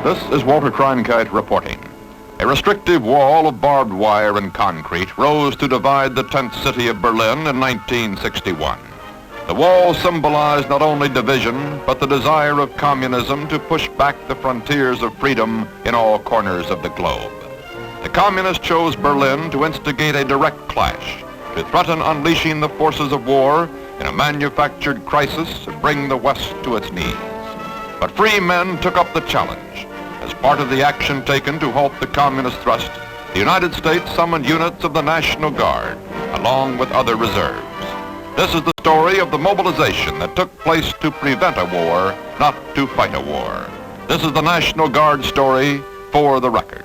This is Walter Cronkite reporting. A restrictive wall of barbed wire and concrete rose to divide the tent city of Berlin in 1961. The wall symbolized not only division, but the desire of communism to push back the frontiers of freedom in all corners of the globe. The communists chose Berlin to instigate a direct clash, to threaten unleashing the forces of war in a manufactured crisis and bring the West to its knees. But free men took up the challenge. As part of the action taken to halt the communist thrust, the United States summoned units of the National Guard, along with other reserves. This is the story of the mobilization that took place to prevent a war, not to fight a war. This is the National Guard story for the record.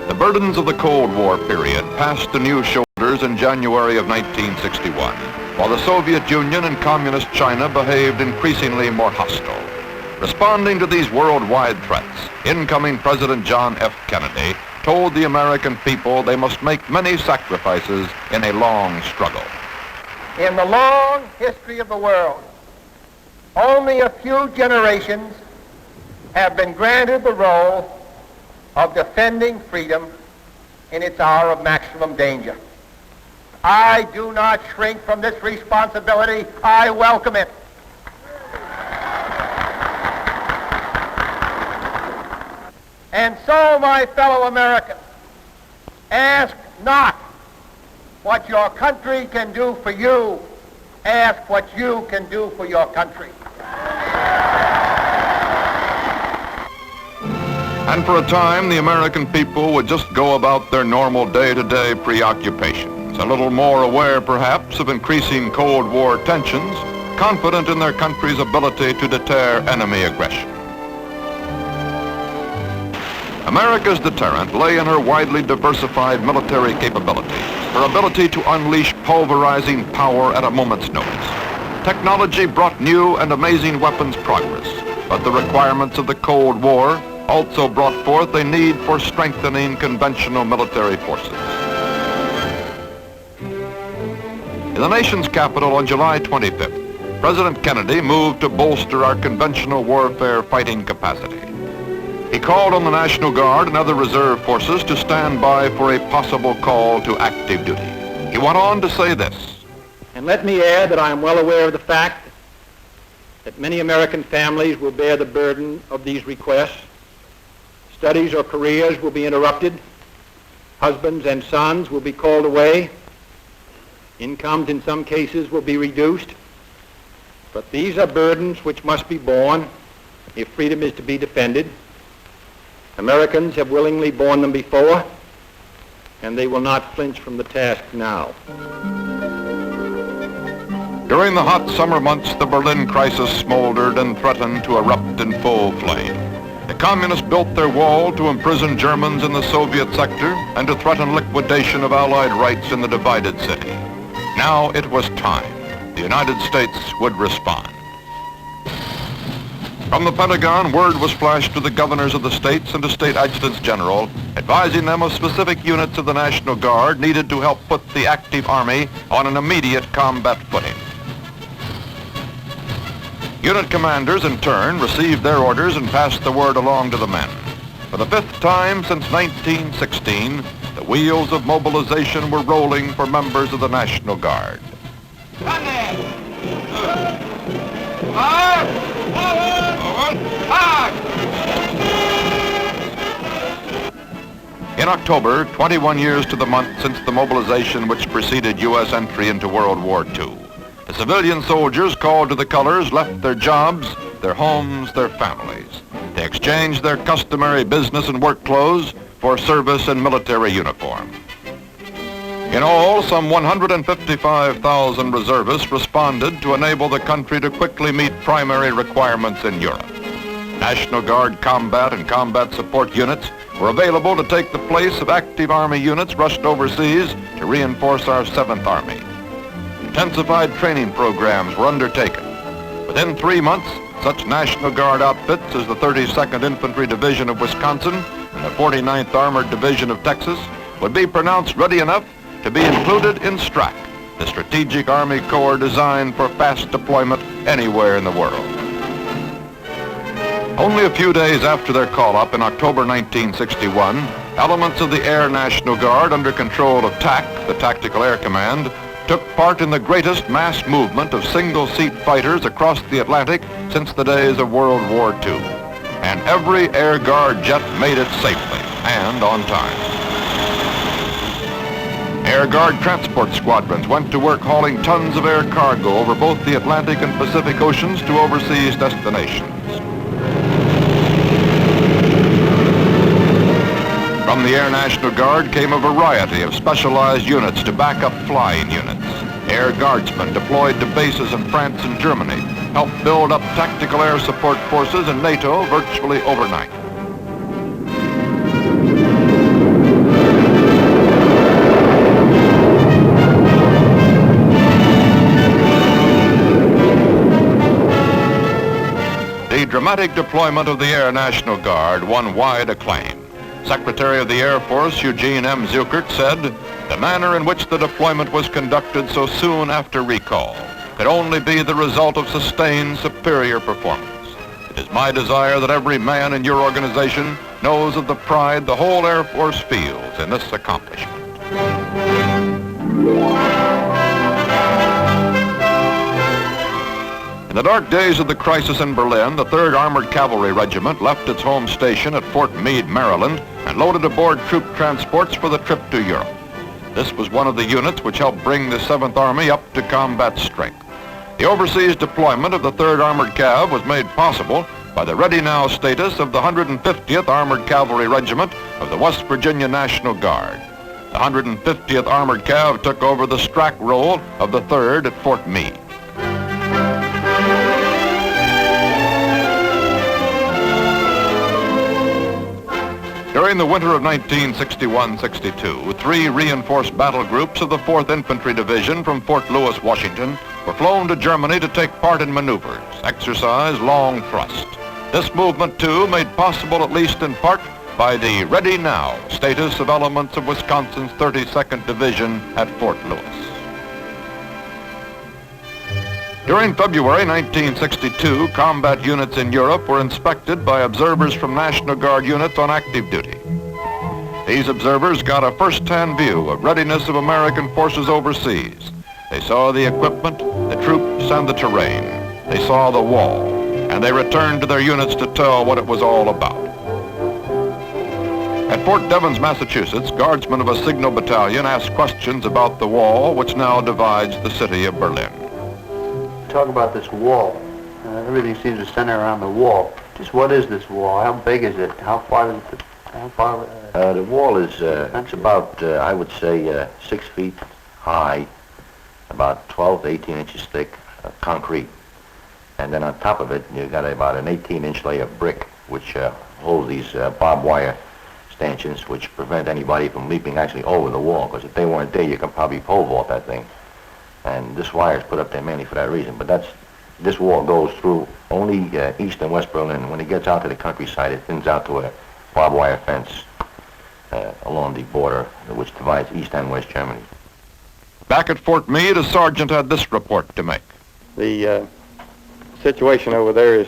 The burdens of the Cold War period passed to new shoulders in January of 1961, while the Soviet Union and Communist China behaved increasingly more hostile. Responding to these worldwide threats, incoming President John F. Kennedy told the American people they must make many sacrifices in a long struggle. In the long history of the world, only a few generations have been granted the role of defending freedom in its hour of maximum danger. I do not shrink from this responsibility. I welcome it. And so, my fellow Americans, ask not what your country can do for you. Ask what you can do for your country. And for a time, the American people would just go about their normal day-to-day preoccupations, a little more aware, perhaps, of increasing Cold War tensions, confident in their country's ability to deter enemy aggression. America's deterrent lay in her widely diversified military capabilities, her ability to unleash pulverizing power at a moment's notice. Technology brought new and amazing weapons progress, but the requirements of the Cold War also brought forth a need for strengthening conventional military forces. In the nation's capital on July 25th, President Kennedy moved to bolster our conventional warfare fighting capacity. He called on the National Guard and other reserve forces to stand by for a possible call to active duty. He went on to say this. And let me add that I am well aware of the fact that many American families will bear the burden of these requests. Studies or careers will be interrupted. Husbands and sons will be called away. Incomes in some cases will be reduced. But these are burdens which must be borne if freedom is to be defended. Americans have willingly borne them before, and they will not flinch from the task now. During the hot summer months, the Berlin crisis smoldered and threatened to erupt in full flame. The communists built their wall to imprison Germans in the Soviet sector and to threaten liquidation of Allied rights in the divided city. Now it was time. The United States would respond. From the Pentagon, word was flashed to the governors of the states and to state adjutants general, advising them of specific units of the National Guard needed to help put the active army on an immediate combat footing. Unit commanders, in turn, received their orders and passed the word along to the men. For the fifth time since 1916, the wheels of mobilization were rolling for members of the National Guard. In October, 21 years to the month since the mobilization which preceded U.S. entry into World War II, the civilian soldiers called to the colors left their jobs, their homes, their families. They exchanged their customary business and work clothes for service in military uniform. In all, some 155,000 reservists responded to enable the country to quickly meet primary requirements in Europe. National Guard combat and combat support units were available to take the place of active Army units rushed overseas to reinforce our 7th Army. In Intensified training programs were undertaken. Within 3 months, such National Guard outfits as the 32nd Infantry Division of Wisconsin and the 49th Armored Division of Texas would be pronounced ready enough to be included in STRAC, the Strategic Army Corps designed for fast deployment anywhere in the world. Only a few days after their call-up in October 1961, elements of the Air National Guard under control of TAC, the Tactical Air Command, took part in the greatest mass movement of single-seat fighters across the Atlantic since the days of World War II. And every Air Guard jet made it safely and on time. Air Guard transport squadrons went to work hauling tons of air cargo over both the Atlantic and Pacific Oceans to overseas destinations. From the Air National Guard came a variety of specialized units to back up flying units. Air Guardsmen deployed to bases in France and Germany helped build up tactical air support forces in NATO virtually overnight. The dramatic deployment of the Air National Guard won wide acclaim. Secretary of the Air Force Eugene M. Zuckert said, "The manner in which the deployment was conducted so soon after recall could only be the result of sustained superior performance. It is my desire that every man in your organization knows of the pride the whole Air Force feels in this accomplishment." In the dark days of the crisis in Berlin, the 3rd Armored Cavalry Regiment left its home station at Fort Meade, Maryland, and loaded aboard troop transports for the trip to Europe. This was one of the units which helped bring the 7th Army up to combat strength. The overseas deployment of the 3rd Armored Cav was made possible by the ready now status of the 150th Armored Cavalry Regiment of the West Virginia National Guard. The 150th Armored Cav took over the STRAC role of the 3rd at Fort Meade. During the winter of 1961-62, 3 reinforced battle groups of the 4th Infantry Division from Fort Lewis, Washington, were flown to Germany to take part in maneuvers, exercise Long Thrust. This movement, too, made possible at least in part by the ready now status of elements of Wisconsin's 32nd Division at Fort Lewis. During February 1962, combat units in Europe were inspected by observers from National Guard units on active duty. These observers got a first-hand view of readiness of American forces overseas. They saw the equipment, the troops, and the terrain. They saw the wall, and they returned to their units to tell what it was all about. At Fort Devens, Massachusetts, guardsmen of a signal battalion asked questions about the wall which now divides the city of Berlin. Talk about this wall. Everything seems to center around the wall. Just what is this wall? How big is it? How far is it? The wall is it's about, I would say, 6 feet high, about 12 to 18 inches thick, concrete. And then on top of it, you've got about an 18-inch layer of brick, which holds these barbed wire stanchions, which prevent anybody from leaping actually over the wall, because if they weren't there, you could probably pole vault that thing. And this wire is put up there mainly for that reason. But this wall goes through only East and West Berlin. When it gets out to the countryside, it thins out to a barbed wire fence along the border, which divides East and West Germany. Back at Fort Meade, a sergeant had this report to make. The situation over there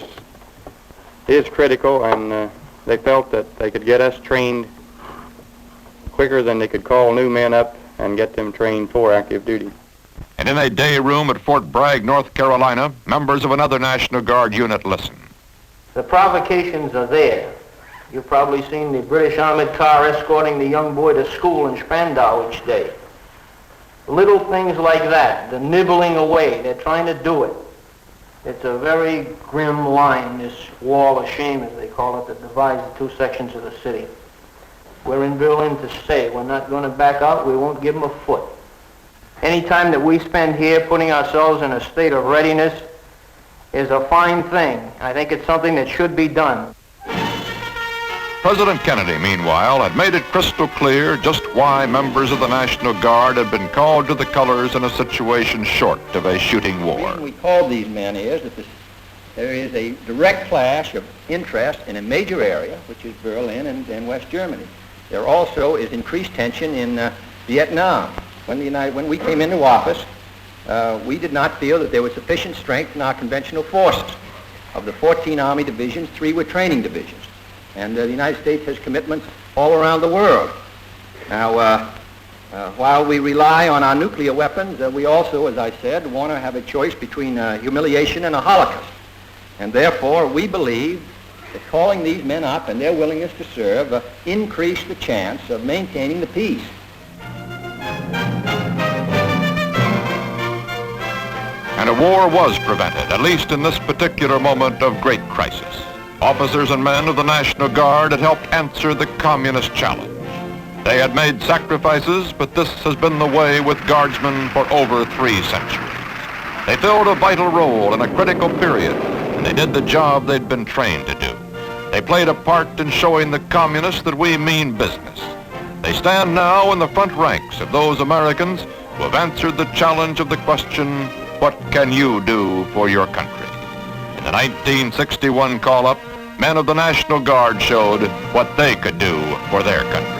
is critical, and they felt that they could get us trained quicker than they could call new men up and get them trained for active duty. And in a day room at Fort Bragg, North Carolina, members of another National Guard unit listened. The provocations are there. You've probably seen the British armored car escorting the young boy to school in Spandau each day. Little things like that, the nibbling away, they're trying to do it. It's a very grim line, this wall of shame, as they call it, that divides the 2 sections of the city. We're in Berlin to stay. We're not going to back out. We won't give them a foot. Any time that we spend here putting ourselves in a state of readiness is a fine thing. I think it's something that should be done. President Kennedy, meanwhile, had made it crystal clear just why members of the National Guard had been called to the colors in a situation short of a shooting The war. reason we called these men is that there is a direct clash of interest in a major area, which is Berlin and West Germany. There also is increased tension in Vietnam. When we came into office, we did not feel that there was sufficient strength in our conventional forces. Of the 14 Army divisions, 3 were training divisions. And the United States has commitments all around the world. Now, while we rely on our nuclear weapons, we also, as I said, want to have a choice between humiliation and a Holocaust. And therefore, we believe that calling these men up and their willingness to serve increase the chance of maintaining the peace. And a war was prevented, at least in this particular moment of great crisis. Officers and men of the National Guard had helped answer the communist challenge. They had made sacrifices, but this has been the way with Guardsmen for over 3 centuries. They filled a vital role in a critical period, and they did the job they'd been trained to do. They played a part in showing the communists that we mean business. They stand now in the front ranks of those Americans who have answered the challenge of the question, what can you do for your country? In the 1961 call-up, men of the National Guard showed what they could do for their country.